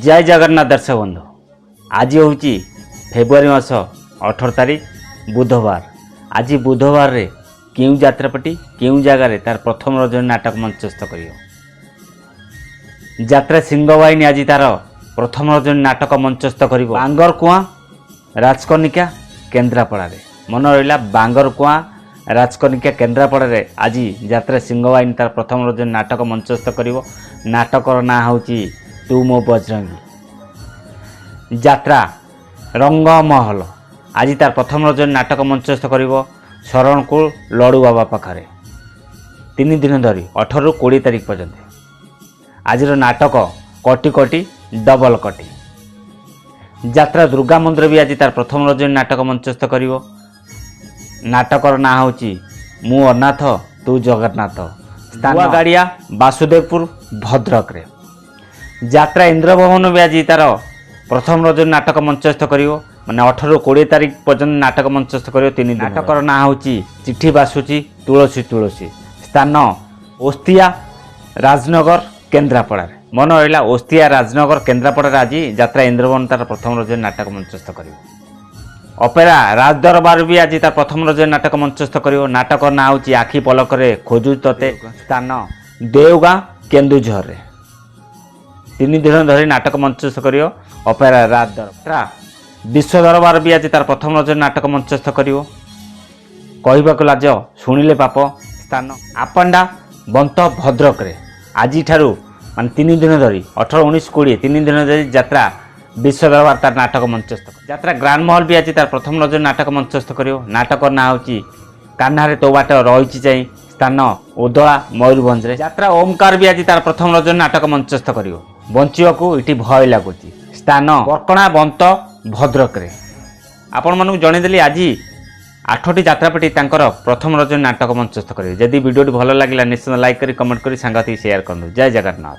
जय जगन्नाथ दर्शक बंधु आज हूँ फेब्रुआरी मास 18 तारीख बुधवार। आज बुधवार रे क्यों यात्रापाटी क्यों जगार तार प्रथम रजनी नाटक मंचस्थ कर यात्रा सिंहवाहिनी आज तार प्रथम रजनी नाटक मंचस्थ कर बांगर कुआ राजकनिका केन्द्रापड़ा मन रहा बांगर कुआ राजकनिका केन्द्रापड़ा आज यात्रा सिंहवाहिनी तार प्रथम रजनी नाटक मंचस्थ कर नाटकर ना हूँ तू मो बजरंगी। यात्रा रंगमहल आज तार प्रथम रजनी नाटक मंचस्थ कर शरणकूल लड़ू बाबा पाखे 3 दिन धरी 18 ରୁ 20 तारीख पर्यंत आज नाटक कटी कटी डबल कटी। यात्रा दुर्गा मंदिर भी आज तार प्रथम रजनी नाटक मंचस्थ कर नाटकर ना हूँ मु अनाथ तू जगन्नाथ। गाड़िया वासुदेवपुर भद्रक रे। यात्रा इंद्रभवन भी आज तार प्रथम रजनी नाटक मंचस्थ कर माने 18 ରୁ 20 तारीख पर्यंत नाटक मंचस्थ कर 3 दिन। नाटकर ना हूँ चिठी बासुची तुलसी तुलसी। स्थान ओस्तिया राजनगर केन्द्रापड़ा मन रहा ओस्तिया राजनगर केन्द्रापड़ा आज यात्रा इंद्रभवन तार प्रथम रजनी नाटक मंचस्थ कर। अपेरा राजदरबार भी आज तार प्रथम रजनी नाटक मंचस्थ कर नाटकर ना हूँ आखि पलकरे खोजु तते। स्थान देवगाँ केन्दुझर 3 दिन धरी नाटक मंचस्थ कर अपेरा राजदरबार। विश्व दरबार भी आज तार प्रथम रजनी नाटक मंचस्थ कर कहवाक लाज शुणिले पाप। स्थान आपंडा बंत भद्रक रे आज ठारू मान 3 दिन धरी 18 19 20 3 दिन धरी यात्रा विश्व दरबार तार नाटक मंचस्थ कर। यात्रा ग्रांड महल भी आज तार प्रथम रजनी नाटक मंचस्थ कर नाटकर ना हूँ कान्हारे तो बाट रही चाहिए। स्थान उदला मयूरभंज रे। यात्रा ओमकार भी आज तार प्रथम रजनी नाटक मंचस्थ कर बंचाक ये भय लगुच। स्थान बरकणा बंत भद्रक रे। आपण मानू जनईदेली आज 8टी यात्रापाटी तांकर प्रथम रजनी नाटक मंचस्थ करेंगे। जदि वीडियो भल लगे निश्चित लाइक करी कमेंट करी सांगति शेयर करूँ। जय जगन्नाथ।